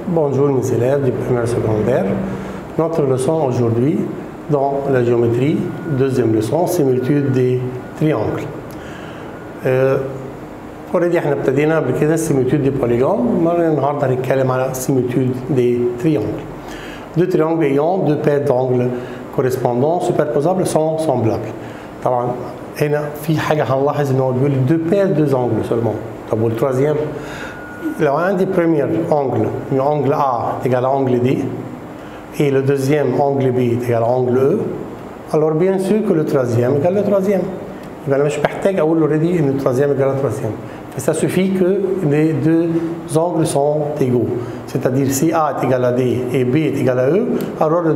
Bonjour mes élèves du primaire secondaire. Notre leçon aujourd'hui dans la géométrie, deuxième leçon, similitude des triangles. Already احنا ابتدينا قبل كده similitude des polygones، النهارده هنتكلم على similitude des triangles. Deux triangles ayant deux paires d'angles correspondants superposables sont semblables. طبعا هنا في حاجه هنلاحظ ان هو بيقول deux paires deux angles seulement. طب والتروisième لو عندي premier angle, le angle A est égal à angle D et le deuxième angle B est égal à angle E, alors bien sûr que le troisième est égal au troisième. يبقى انا مش محتاج اقول already ان le troisième est égal au troisième. Ça suffit que les deux angles sont égaux. C'est-à-dire si A est égal à D et B est égal à E, alors les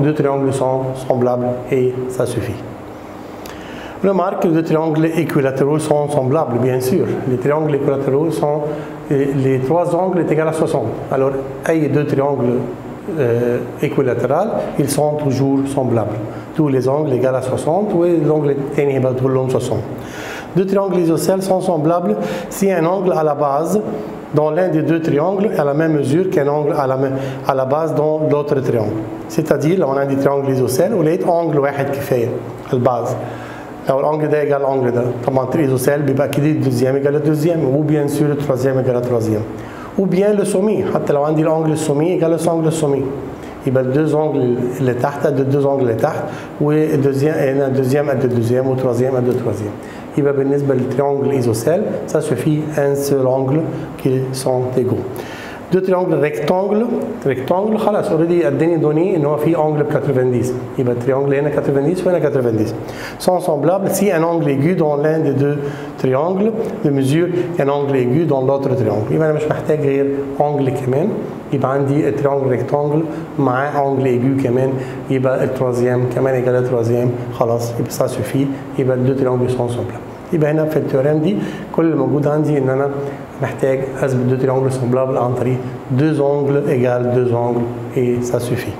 deux triangles sont semblables et ça suffit. Remarque que les triangles équilatéraux sont semblables, bien sûr. Les triangles équilatéraux sont les trois angles est égal à 60. Alors, les deux triangles équilatéraux, ils sont toujours semblables. Tous les angles égaux à 60 ou l'angle est 60. Deux triangles isocèles sont semblables si un angle à la base dans l'un des deux triangles est à la même mesure qu'un angle à la base dans l'autre triangle. C'est-à-dire, on a des triangles isocèles où les angles واحد كفاية الباز. لو الانجل ده يجعل الانجل ده طبعا تريزوسيل بيبقى اكيد الدوزيام يجعل الدوزيام وبيان سور التروازيام يجعل التروازيام وبيان لو سومي حتى لو عندي الانجل السومي يجعل الانجل السومي يبقى الدوز انجل اللي تحت قد الدوز انجل اللي تحت والدوزيام هنا الدوزيام قد الدوزيام والتروازيام قد التروازيام يبقى بالنسبه للتريانجل ايزوسيل ça suffit un seul angle qu'ils sont égaux. Deux triangles rectangles خلاص اوريدي اداني دوني ان هو في angle ب 90 يبقى التريانجل هنا 90 وهنا 90 sont semblables si un angle aigu dans l'un des deux triangles de mesure un angle aigu dans l'autre triangle. يبقى انا مش محتاج غير angle كمان يبقى عندي التريانجل ريكتانجل مع angle aigu كمان يبقى التروازيام كمان يجعل التروازيام خلاص يبقى ça suffit يبقى الدو triangles sont semblables. يبقى هنا في التيوريم دي كل اللي موجود عندي ان انا محتاج اثبت deux triangles semblables عن طريق deux angles égale deux angles et ça suffit.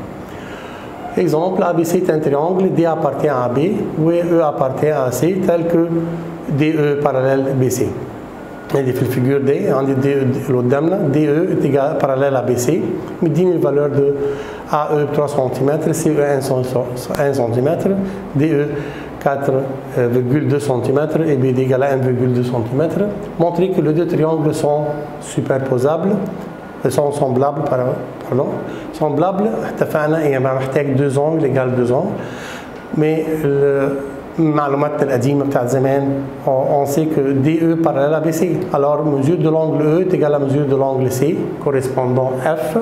Exemple, ABC est un triangle, D appartient à B ou E appartient à C tel que DE parallèle BC. عندي في الفيجور دي عندي دي اللي قدامنا DE est égal parallèle à BC مديني الفالور de AE 3 cm, CE 1 cm, DE 4,2 cm et BD égale à 1,2 cm. Montrer que les deux triangles sont superposables, sont semblables, semblables. اتفقنا يعني محتاج deux angles égale deux angles. Mais المعلومات القديمة بتاعت زمان on sait que DE parallèle à BC. Alors mesure de l'angle E est égale à mesure de l'angle C correspondant F.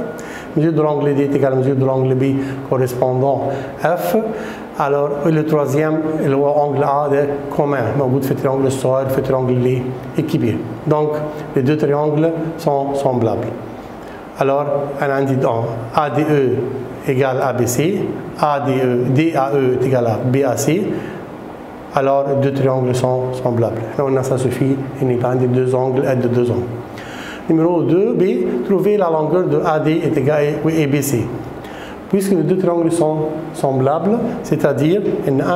Mesure de l'angle D est égale à mesure de l'angle B correspondant F. Alors le troisième اللي هو angle A ده commun موجود في triangle الصغير في triangle الكبير. Donc les deux triangles sont semblables. Alors أنا عندي ADE égale ABC, DAE est égal à BAC. Alors les deux triangles sont semblables. Là ça suffit il n'y a pas deux angles de deux angles. Numéro 2B, trouver la longueur de AD est égale à ABC. Puisque les deux triangles sont semblables, c'est-à-dire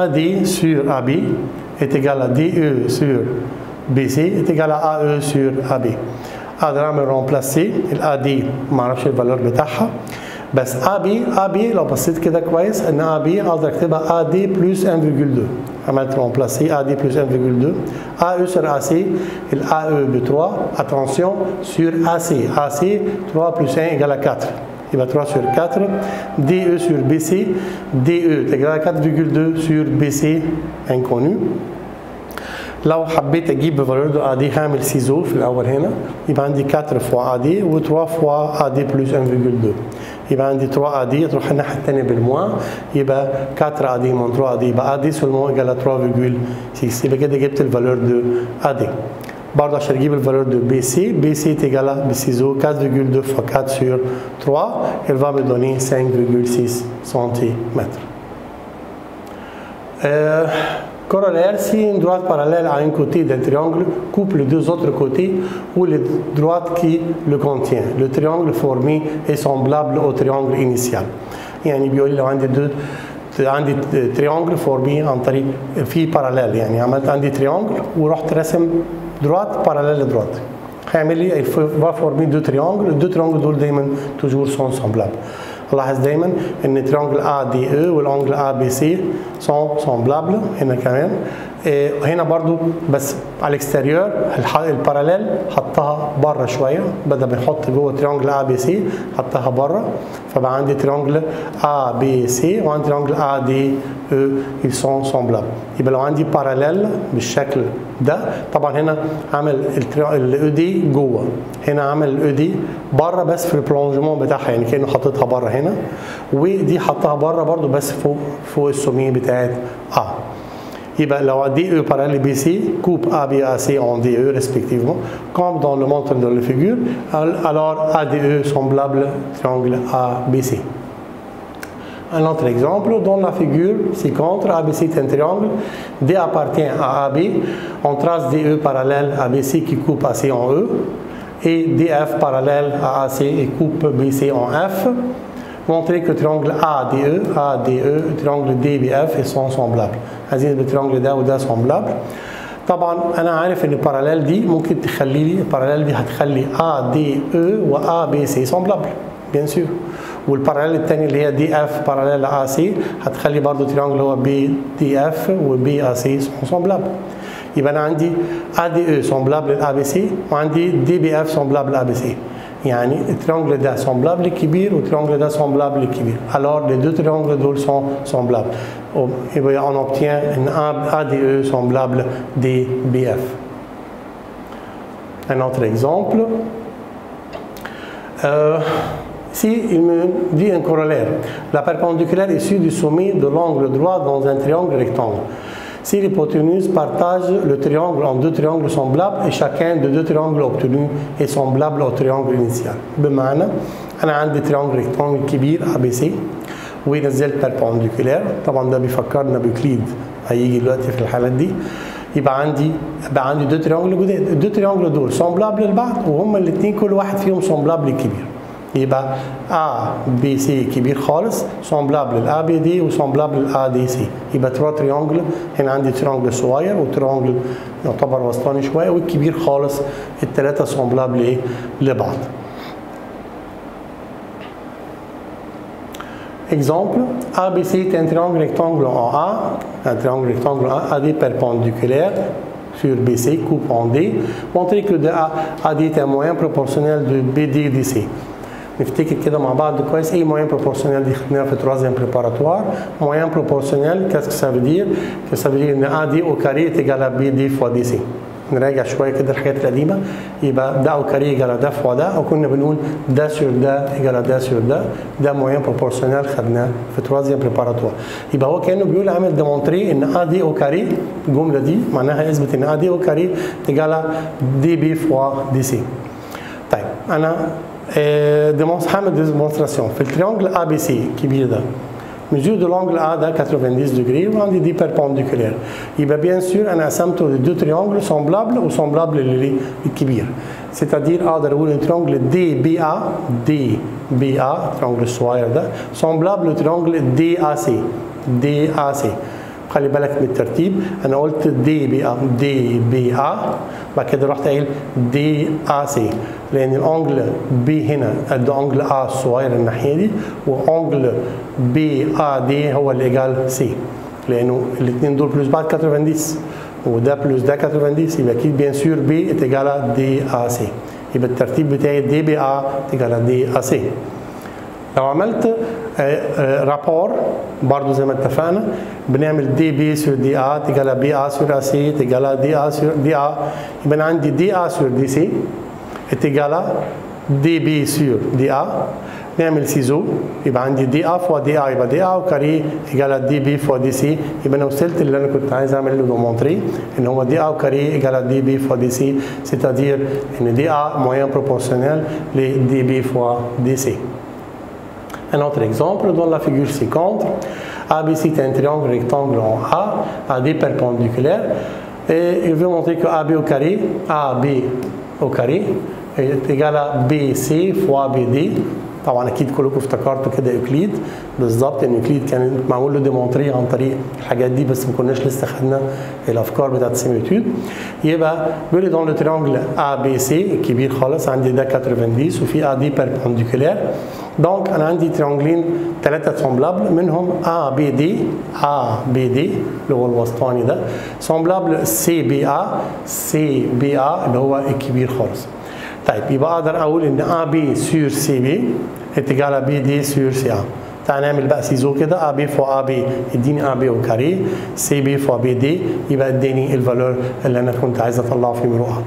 AD sur AB est égal à DE sur BC est égal à AE sur AB. أقدر أعمل remplacer الAD ما أعرفش الفالور بتاعها بس AB لو بصيت كده كويس إن AB أقدر أكتبها AD plus 1,2 عملت remplacer AD plus 1,2 AE sur AC الAE ب 3 attention sur AC 3 plus 1 égale à 4 يبقى 3 sur 4 DE sur BC DE est égal à 4,2 sur BC inconnu. لو حبيت اجيب فالور دو AD هعمل سيزو في الاول هنا يبقى عندي 4 فوا AD و 3 فوا AD بلس 1,2 يبقى عندي 3 AD تروح الناحيه الثانيه بالموا يبقى 4 AD من 3 AD يبقى AD سولمون ايجال 3,6 يبقى كده جبت الفالور دو AD. برضه عشان اجيب الفالور دو BC est égal à بالسيزو 4,2 fois 4 sur 3 elle va me donner 5,6 cm. Corollaire, si une droite parallèle à un côté d'un triangle coupe les deux autres côtés ou les droites qui le contient, le triangle formé est semblable au triangle initial. يعني بيقول لي لو عندي triangle formé عن طريق في parallèle يعني عملت عندي triangle ورحت رسم droite parallèle droite. il va former deux triangles. deux triangles دول دايما toujours sont semblables. لاحظ دايما ان التريانجل ADE والانجل ABC sont semblables هنا كمان. هنا برضو بس على الاكستيريور الباراليل حطها بره شويه، بدل ما نحط جوه تريانجل ABC حطها بره، فبقى عندي تريانجل ABC وعندي تريانجل ADE ils sont semblables. يبقى لو عندي باراليل بالشكل ده، طبعا هنا عامل الاو دي جوه، هنا عامل الاو دي بره بس في البلونجمون بتاعها، يعني كانه حاططها بره هنا، ودي حطها بره برضو بس فوق السوميه بتاعت A. يبقى لو DE parallèle BC coupe ABAC en DE respectivement, comme dans le montre de la figure, alors ADE semblable triangle ABC. Un autre exemple, dans la figure ci-contre, ABC est un triangle, D appartient à AB, on trace DE parallèle à BC qui coupe AC en E, et DF parallèle à AC et coupe BC en F. Montrer que triangle ADE, triangle DBF sont semblables. عايزين التريانجل ده وده سمبلابل. طبعا انا عارف ان الباراليل دي ممكن تخلي لي الباراليل دي هتخلي ADE و ABC سمبلابل بيان سور، والباراليل الثاني اللي هي DF باراليل AC هتخلي برضه تريانجل هو BDF و BAC سمبلابل. يبقى انا عندي ADE سمبلابل للABC وعندي DBF سمبلابل للABC. يعني التريانجل ده سمبلابل كبير والتريانجل ده سمبلابل كبير. Alors les deux triangles دول sont semblables. Et bien on obtient une ADE semblable DBF. Un autre exemple. Ici, il me dit un corollaire. La perpendiculaire issue du sommet de l'angle droit dans un triangle rectangle. Si l'hypoténuse partage le triangle en deux triangles semblables et chacun de deux triangles obtenus est semblable au triangle initial. بمعنى أنا عندي triangle rectangle كبير ABC ونزلت perpendiculaire، طبعا ده بيفكرنا بيوكليد هيجي دلوقتي في الحالات دي. يبقى عندي دو تريانجل جداد، الدو تريانجل دول سمبلابل لبعض وهما الاثنين كل واحد فيهم سمبلابل كبير. يبقى ABC كبير خالص سمبلابل للA BD وسمبلابل للA DC. يبقى ترى تريانجل، هنا عندي تريانجل صغير وتريانجل يعتبر وسطاني شويه والكبير خالص، الثلاثه سمبلابل لبعض. Exemple, ABC est un triangle rectangle en A, un triangle rectangle en AD perpendiculaire sur BC, coupe en D. Montrer que de AD est un moyen proportionnel de BD DC. نفتكر كده مع بعض كويس ايه moyen proportionnel دي خدناها في troisième préparatoire. Moyen proportionnel, qu'est-ce que ça veut dire? Que ça veut dire ان AD au carré est égal à BD fois DC. نراجع شويه كده الحاجات القديمه. يبقى ده او كاري ايجال ده فوا ده، وكنا بنقول ده سور ده ايجال ده سور ده، ده موين بروبورسيونيل خدناه في تروازيام بريباراتوار. يبقى هو كانه بيقول عامل ديمونتري ان ا دي او كاري، الجمله دي معناها اثبت ان ا دي او كاري ايجال دي بي فوا دي سي. طيب انا هعمل ديمونستراسيون في التريانجل ا بي سي كبير ده. mesure de l'angle A ده 90 degrés وعندي دي perpendiculaire. يبقى bien sûr أنا قسمته لدو triangles semblables و semblables للكبير. c'est-à-dire أقدر أقول إن triangle DBA triangle الصغير ده semblable لtriangle DAC. خلي بالك من الترتيب، أنا قلت DBA بعد كده رحت قايل DAC، لأن الأنجل B هنا قد أنجل A الصغير الناحية دي، وأنجل BAD هو اللي إيجال C، لأنه الاثنين دول بلس بعض 90 وده بلس ده 90، يبقى أكيد بيان سور B إيجال DAC. يبقى الترتيب بتاعي DBA إيجال DAC. لو عملت رابور برضو زي ما اتفقنا بنعمل دي بي سور دي ا تيجي بي ا سور ا سي تيجي دي ا سور دي ا، يبقى عندي دي ا سور دي سي تيجي دي بي سور دي ا. نعمل سيزو يبقى عندي دي ا فوا دي ا يبقى دي ا وكاري يجي دي بي فوا دي سي. يبقى انا وصلت اللي انا كنت عايز اعمل له مونتري ان هو دي ا وكاري يجي دي بي فوا دي سي، c'est-à-dire ان دي ا موين بروبورtionnel لدي بي فوا دي سي. Un autre exemple, dans la figure ci-contre, ABC est un triangle rectangle en A, AD perpendiculaire, et il veut montrer que AB au carré ايجالا بي سي فوا بي دي. طبعا اكيد كلكم افتكرتوا كده ايوكليد بالظبط، ان ايوكليد كان معمول له ديمونتري عن طريق الحاجات دي، بس ما كناش لسه خدنا الافكار بتاعت السيميتود. يبقى بيقول لي دون لو تريانجل ا بي سي الكبير خالص عندي ده 90 وفي ا دي بيربنديكولار، دونك انا عندي تريانجلين ثلاثه سومبلابل منهم ا بي دي اللي هو الوسطاني ده، سومبلابل سي بي ا اللي هو الكبير خالص. طيب يبقى اقدر اقول ان ا بي سور سي بي اتجاه ا بي دي سور سي ا. تعال نعمل بقى سيزو كده، ا بي فوا ا بي يديني ا بي او كاري، سي بي فوا بي دي يبقى اداني الفالور اللي انا كنت عايز اطلعه في نيميرو ا.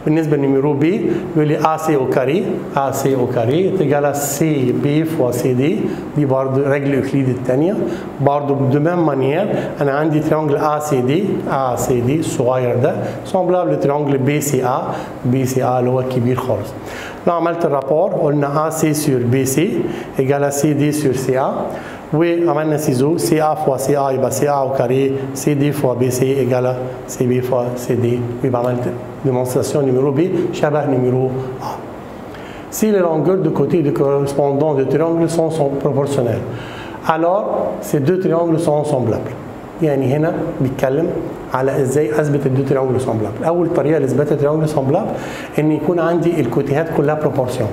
بالنسبه لنيميرو بي بيقول لي ا سي او كاري اتجاه سي بي فوا سي دي، دي برضه رجل ايوكليد الثانيه برضه دو ميم مانيير. انا عندي تريانجل ا سي دي الصغير ده سومبلابل لتريانجل بي سي ا اللي هو الكبير خالص. لو عملت الرابور قلنا ا سي سور بي سي ايجال سي دي سور سي ا، وعملنا سيزو سي ا فوا سي ا يبقى سي ا او كاري سي دي فوا بي سي ايجال سي بي فوا سي دي، ويبقى عملت démonstration numéro B شبه numéro A. Si les longueurs de côté du correspondant de triangles sont proportionnelles, alors ces deux triangles sont semblables. يعني هنا بيتكلم على ازاي اثبت الدو تريانجل سومبلابل. اول طريقه لاثبات التريانجل سومبلابل ان يكون عندي الكوتيهات كلها بروبورسيون.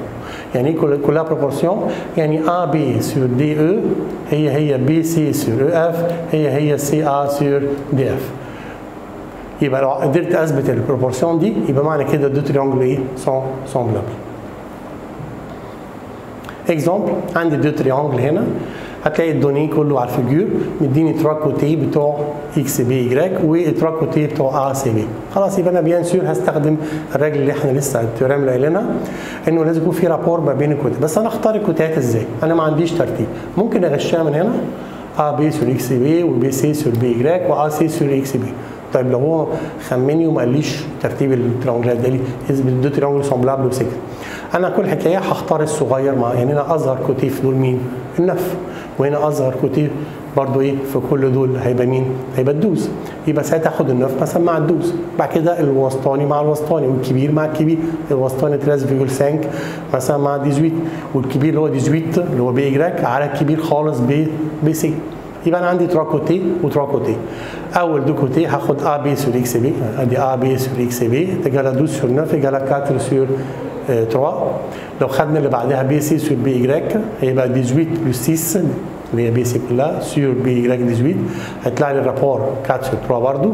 يعني ايه كلها بروبورسيون؟ يعني ا بي سور دي او هي بي سي سور او اف هي سي ا سور دي اف. يبقى لو قدرت اثبت البروبورسيون دي يبقى معنى كده الدو تريانجل ايه؟ سومبلابل. اكزامبل عندي دو تريانجل هنا، هتلاقي الدوني كله على الفيجور مديني 3 كوتي بتوع اكس بي واي و3 كوتي بتوع ا سي بي. خلاص يبقى انا بيان سور هستخدم الرجل اللي احنا لسه التيوريم اللي قايلينها انه لازم يكون في رابور ما بين الكوتي. بس انا اختار الكوتيات ازاي؟ انا ما عنديش ترتيب، ممكن اغشها من هنا ا بي سور اكس بي وبي سي سور بي واي وا سي سور اكس بي. طيب لو هو خمني وما قاليش ترتيب التريانجلات ده لي اثبت دو تريانجل سومبلابل وسكت. انا كل حكايه هختار الصغير مع يعني انا اصغر كوتي في دول مين؟ النف، وهنا اصغر كوتي برضو ايه في كل دول هيبقى مين؟ هيبقى الدوز. يبقى ساعتها اخد النف مثلا مع الدوز، بعد كده الوسطاني مع الوسطاني والكبير مع الكبير، الوسطاني 13.5 مثلا مع 18 والكبير اللي هو 18 اللي هو بي واي على الكبير خالص بي سي. يبقى انا عندي 3 كوتي و3 كوتي. اول دو كوتي هاخد ا بي سور اكس بي، ادي ا بي سور اكس بي تجال 12 سور 9 تجال 4 سور 3. لو خدنا اللي بعدها بي سي سور بي واي هيبقى 18 بلس 6 اللي هي بي سي كلها سور بي واي 18 هيطلع لي الرابور 4 سور 3 برضه.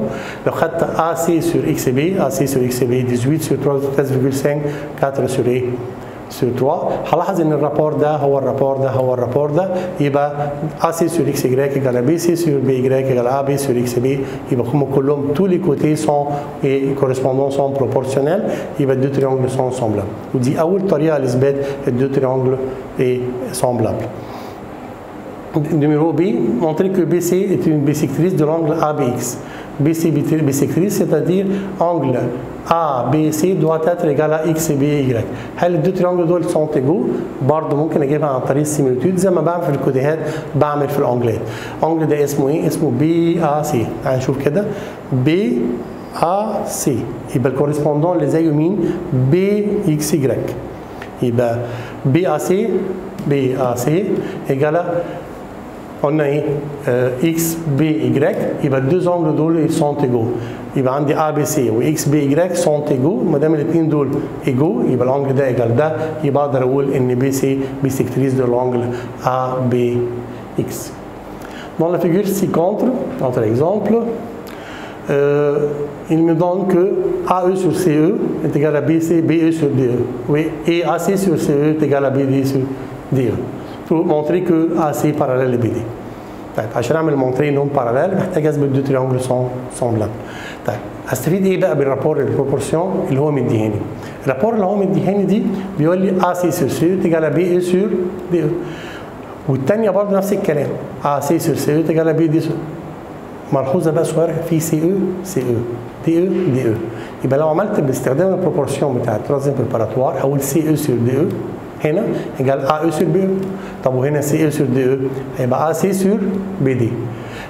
لو خدت ا سي سور اكس بي 18 سور 3 13.5 4 سور ايه؟ سور 3. هلاحظ ان الرابور ده هو الرابور ده يبقى ا سي سور اكس واي ايجال بي سي سور بي واي ايجال ا بي سور اكس بي. يبقى هم كلهم tous les côtés sont et correspondants sont proportionnels، يبقى الدو تريانجل sont semblables. ودي اول طريقه لاثبات الدو تريانجل est semblable. Numéro B, montrer que BC est une bisectrice de l'angle ABX. BC bisectrice, c'est-à-dire angle ABC doit être égal à XBY. هل الدو تريانجل دول sont égaux؟ برضه ممكن اجيبها عن طريق السيميليتود زي ما بعمل في الكوديهات بعمل في الانجلات. الانجل ده اسمه ايه؟ اسمه BAC. تعالى نشوف كده BAC يبقى الكورسبوندون اللي زيه مين؟ BXY. يبقى BAC ايجال قلنا ايه؟ اكس بي واي يبقى الدو زونجل دول سون ايجو. يبقى عندي ا بي سي واكس بي واي سون ايجو، ما دام الاثنين دول ايجو يبقى الانجل ده ايجال ده، يبقى اقدر اقول ان بي سي bisectrice de l'angle ABX. Dans la figure ci-contre, notre exemple, il me donne que AE sur CE est égal à BC, BE sur DE. Oui, et AC sur CE est égal à BD sur DE. Pour montrer que AC parallèle à BD. طيب عشان اعمل مونتري انهم باراليل محتاج اثبت دو تريانجل سومبلابل. طيب هستفيد ايه بقى بالرابور البروبورسيون اللي هو مديهاني؟ الرابور اللي هو مديهاني دي بيقول لي ا سي سور سي تجال بي اي سور دي او، والثانيه برضه نفس الكلام ا سي سور سي تجال بي دي سور. ملحوظه بقى صغيره في سي او دي او دي او. يبقى لو عملت باستخدام البروبورسيون بتاع الترانزيت بريباراتوار اقول سي او سور دي او هنا يجال ا او سور بي او. طب وهنا سي او سور دي او هيبقى ا سي سور بي دي.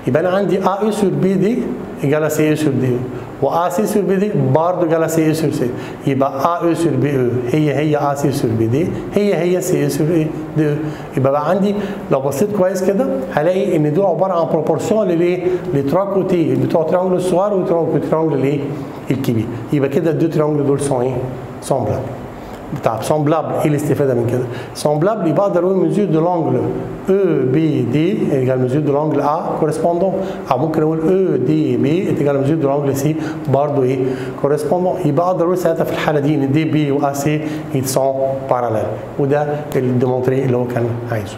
يبقى انا عندي ا او سور بي دي يجال سي او سور دي او، وAC sur BD برضه ايجال CE sur C. يبقى AE sur BE هي AC sur BD هي CE sur DE. يبقى بقى عندي لو بصيت كويس كده هلاقي ان دول عباره عن بروبورسيون لتروا كوتي بتوع تريانجل الصغير وتريانجل الكبير. يبقى كده الدو تريانجل دول سون ايه؟ سومبلابل. بتاع سومبلابل ايه الاستفاده من كده؟ سومبلابل يبقى اقدر اقول ميزور دو لانجل او بي دي ايجال ميزور دو لانجل ا كورسبوندون، او ممكن اقول او دي بي ايجال ميزور دو لانجل سي برضه ايه؟ كورسبوندون. يبقى اقدر اقول ساعتها في الحاله دي ان دي بي واي سي سون باراليل، وده الديمونتري اللي هو كان عايزه.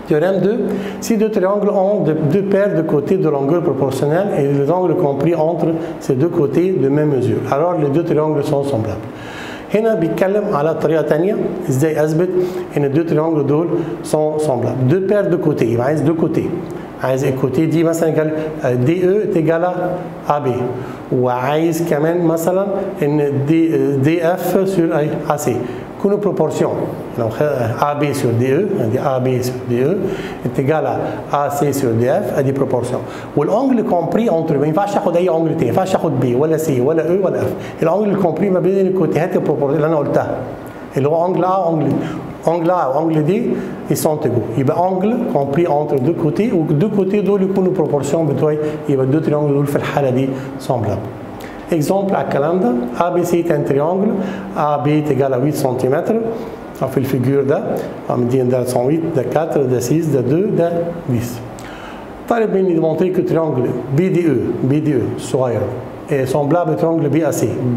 Théorème 2, si deux triangles ont deux paires de côtés de longueur proportionnelle et les angles compris entre ces deux côtés de même mesure, alors les deux triangles sont semblables. هنا بيتكلم على طريقه ثانيه ازاي اثبت ان الدو تريانجل دول سون سومبلابل. دو بير دو كوتي يبقى عايز دو كوتي، عايز الكوتي دي مثلا قال دي او تيجال ا بي، وعايز كمان مثلا ان دي اف سور ا سي يكونوا بروبورسيون. لو ا بي سور دي او ادي ا بي سور دي او تيجال ا سي سور دي اف ادي بروبورسيون. والانجل كومبري اونتر ما ينفعش اخد اي انجل تاني، ما ينفعش اخد بي ولا سي ولا او ولا اف. الانجل كومبري ما بين الكوتيهات البروبورسيون اللي انا قلتها اللي هو انجل ا انجل ا وانجل دي يسون تيجو. يبقى انجل كومبري اونتر دو كوتي، والدو كوتي دول يكونوا بروبورسيون بتوعي، يبقى الدو تريانجل دول في الحاله دي سومبلابل. اكزومبل على الكلام ده ا بي سي تان تريانجل ا بي تيجال 8 سنتيمتر في الفيجور ده مدين ده 108 ده 4 ده 6 ده 2 ده 10. طالب مني ديمونتري كو تريانجل بي دي او صغير سومبلابل تريانجل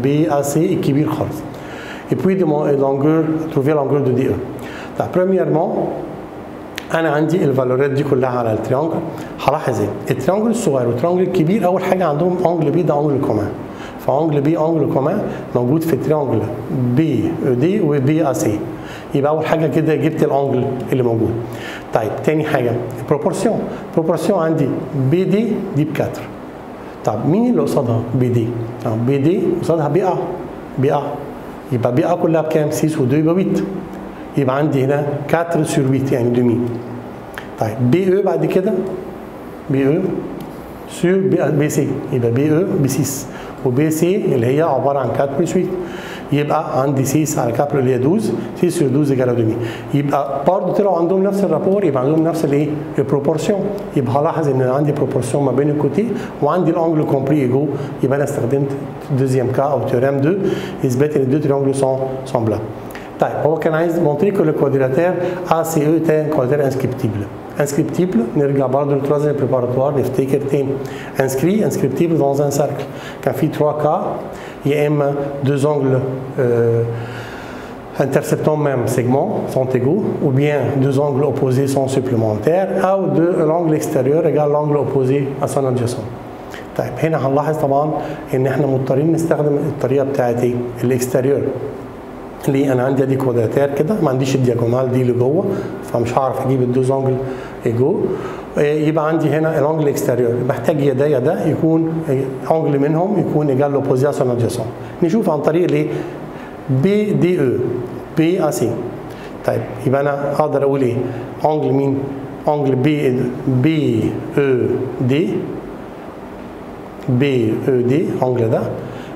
بي ا سي كبير خالص. Et puis de mon longueur, trouver la longueur de DE. Donc, premièrement, أنا عندي الفالورات دي كلها على التريانجل. هلاحظ إيه؟ التريانجل الصغير والتريانجل الكبير أول حاجة عندهم أنجل بي ده أنجل كومان. فأنجل بي أنجل كومان موجود في التريانجل بي دي وبي أ سي. يبقى أول حاجة كده جبت الأنجل اللي موجود. طيب تاني حاجة البروبورسيون. البروبورسيون عندي بي دي ب4. طب مين اللي قصادها بي دي؟ بي دي قصادها بي أ. يبقى بي أ كلها بكام؟ 6 و2 يبقى 8. يبقى عندي هنا 4 sur 8 يعني دومي. طيب بي او بعد كده بي او سور بي سي يبقى بي او ب 6 وبي سي اللي هي عباره عن 4 بلس 8 يبقى عندي 6 على 4 اللي هي 12 6 sur 12 égale دومي. يبقى برضه طلعوا عندهم نفس الرابور، يبقى عندهم نفس الايه؟ البروبورسيون. يبقى هلاحظ ان عندي بروبورسيون ما بين الكوتي وعندي الانجل كومبري ايجو. يبقى انا استخدمت دوزيام كا او تيوريم 2 اثبات ان الدو تريانجل سون سومبلابل. طيب هو كان عايز montrer que le quadrilatère ACE est un quadrilatère inscriptible. Inscriptible نرجع برضه للتروازيام بريباراتوار نفتكر تاني. Inscriptible dans un cercle. كان في 3 cas يا اما 2 angles interceptant même segment sont égaux ou bien 2 angles opposés sont supplémentaires او l'angle extérieur égale l'angle opposé à son adjacent. طيب هنا هنلاحظ طبعا ان احنا مضطرين نستخدم الطريقه بتاعت ايه؟ الاكستيريور. ليه؟ انا عندي ادي كوادراتير كده ما عنديش الدياجونال دي لجوه فمش هعرف اجيب الدوز انجل ايجو. يبقى عندي هنا الانجل اكستيريور محتاج يا ده يكون انجل منهم يكون ايجال لوبوزيسيون ادجاسون. نشوف عن طريق الايه؟ بي دي او بي ا سي. طيب يبقى انا اقدر اقول ايه؟ انجل مين؟ انجل بي او دي انجل ده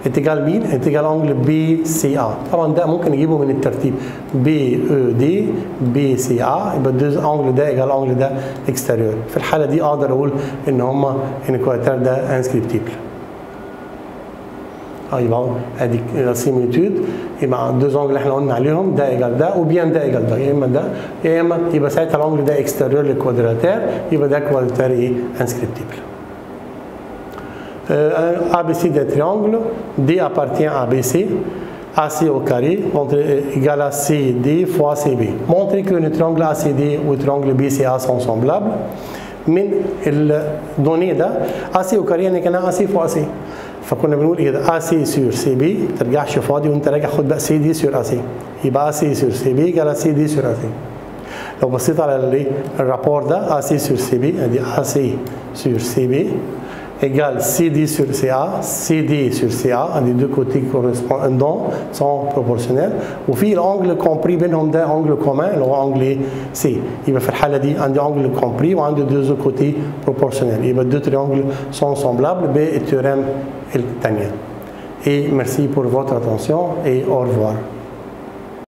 اتجال مين؟ اتجال انجل بي سي ا. طبعا ده ممكن نجيبه من الترتيب بي او دي بي سي ا يبقى الانجل ده ايجال انجل ده اكستيريور. في الحاله دي اقدر اقول ان هما ان الكوادراتير ده انسكريبتيبل. يبقى ادي السيميليتود يبقى الدوز انجل اللي احنا قلنا عليهم ده ايجال ده وبيان ده ايجال ده، يا اما ده يا اما يبقى ساعتها الانجل ده اكستيريور للكوادراتير يبقى ده كوادراتير ايه؟ انسكريبتيبل. ABC d'un triangle, D appartient à BC, AC au carré égale à CD fois CB. Montrer que le triangle ACD ou le triangle BCA sont semblables. من الدوني ده AC au carré يعني كان AC fois AC. فكنا بنقول ايه ده؟ AC sur CB ما ترجعش فاضي وانت راجع خد بقى CD sur AC. يبقى AC sur CB égale à CD sur AC. لو بصيت على الرابور ده AC sur CB ادي AC sur CB égale CD sur CA, CD sur CA, les deux côtés correspondants sont proportionnels. وفي الانجل كومبري بينهم ده انجل كومان اللي هو انجل سي. يبقى في الحاله دي عندي انجل كومبري وعندي deux côtés proportionnels. يبقى deux triangles sont semblables بالتيورème الثانيه. Et merci pour votre attention et au revoir.